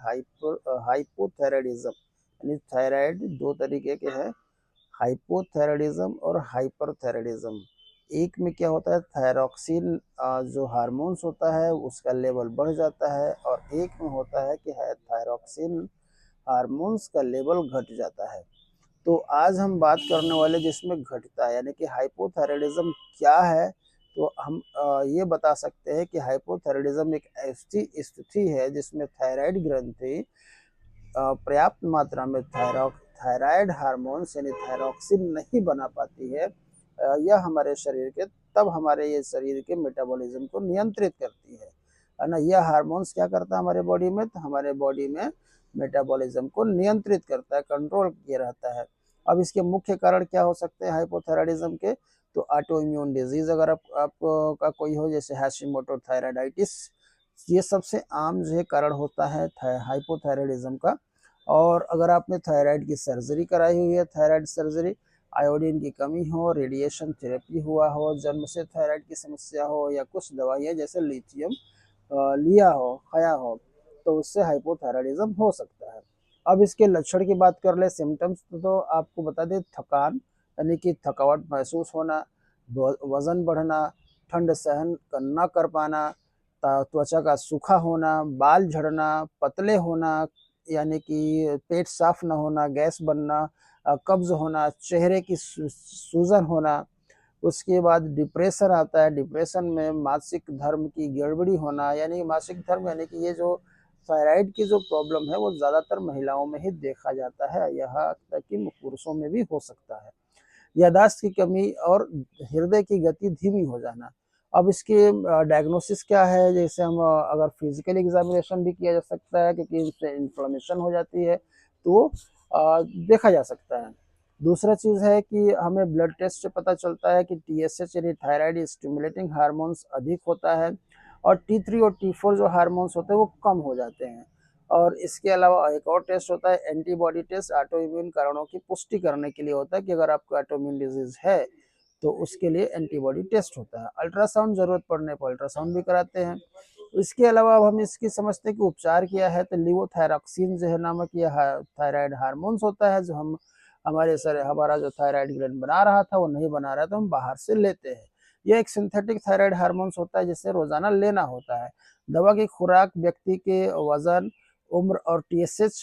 Hypothyroidism, यानी thyroid दो तरीके के हैं, हाइपोथायरायडिज्म और हाइपरथायरायडिज्म। एक में क्या होता है, थायरॉक्सिन जो हार्मोन्स होता है उसका लेवल बढ़ जाता है, और एक में होता है कि थायरॉक्सिन हार्मोन्स का लेवल घट जाता है। तो आज हम बात करने वाले जिसमें घटता है, यानी कि हाइपोथायरायडिज्म क्या है। तो हम ये बता सकते हैं कि हाइपोथायरायडिज्म एक ऐसी स्थिति है जिसमें थायराइड ग्रंथि पर्याप्त मात्रा में थायराइड हार्मोन्स यानी थायरॉक्सिन नहीं बना पाती है। यह हमारे शरीर के तब हमारे ये शरीर के मेटाबॉलिज्म को नियंत्रित करती है ना। यह हार्मोन्स क्या करता है हमारे बॉडी में, तो हमारे बॉडी में मेटाबॉलिज्म को नियंत्रित करता है, कंट्रोल किया रहता है। अब इसके मुख्य कारण क्या हो सकते हैं हाइपोथायरायडिज्म के, तो ऑटो इम्यून डिजीज अगर आप का कोई हो, जैसे हैशिमोटो थायराइडाइटिस, ये सबसे आम जो है कारण होता है हाइपोथायरायडिज्म का। और अगर आपने थायराइड की सर्जरी कराई हुई है, थायराइड सर्जरी, आयोडीन की कमी हो, रेडिएशन थेरेपी हुआ हो, जन्म से थायराइड की समस्या हो, या कुछ दवाइयाँ जैसे लिथियम लिया हो, खाया हो, तो उससे हाइपोथायरायडिज्म हो सकता है। अब इसके लक्षण की बात कर ले, सिम्टम्स, तो आपको बता दें, थकान यानी कि थकावट महसूस होना, वजन बढ़ना, ठंड सहन न कर पाना, त्वचा का सूखा होना, बाल झड़ना, पतले होना, यानी कि पेट साफ न होना, गैस बनना, कब्ज होना, चेहरे की सूजन होना। उसके बाद डिप्रेशन आता है, डिप्रेशन में मासिक धर्म की गड़बड़ी होना, यानी मासिक धर्म यानी कि ये जो थायराइड की जो प्रॉब्लम है वो ज़्यादातर महिलाओं में ही देखा जाता है, यहाँ तक कि पुरुषों में भी हो सकता है। यादाश्त की कमी और हृदय की गति धीमी हो जाना। अब इसके डायग्नोसिस क्या है, जैसे हम अगर फिजिकल एग्जामिनेशन भी किया जा सकता है, क्योंकि इससे इन्फ्लेमेशन हो जाती है, तो देखा जा सकता है। दूसरा चीज़ है कि हमें ब्लड टेस्ट से पता चलता है कि टीएसएच यानी थायराइड स्टिमुलेटिंग हार्मोन्स अधिक होता है, और टी3 और टी4 जो हार्मोन्स होते हैं वो कम हो जाते हैं। और इसके अलावा एक और टेस्ट होता है एंटीबॉडी टेस्ट, ऑटो इम्यून कारणों की पुष्टि करने के लिए होता है कि अगर आपको ऑटो इम्यून डिजीज है तो उसके लिए एंटीबॉडी टेस्ट होता है। अल्ट्रासाउंड जरूरत पड़ने पर अल्ट्रासाउंड भी कराते हैं। इसके अलावा अब हम इसकी समझते हैं कि उपचार किया है, तो लिवोथायरॉक्सिन जो है नामक यह थायराइड हार्मोन्स होता है, जो हमारा जो थायराइड ग्लैंड बना रहा था वो नहीं बना रहा, तो हम बाहर से लेते हैं। यह एक सिंथेटिक थायराइड हार्मोन्स होता है जिसे रोजाना लेना होता है। दवा की खुराक व्यक्ति के वजन, उम्र और टीएसएच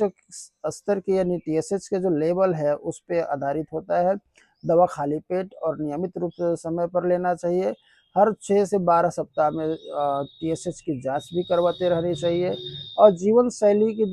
स्तर के यानी टीएसएच के जो लेवल है उस पर आधारित होता है। दवा खाली पेट और नियमित रूप से समय पर लेना चाहिए। हर 6 से 12 सप्ताह में टीएसएच की जांच भी करवाते रहनी चाहिए। और जीवन शैली की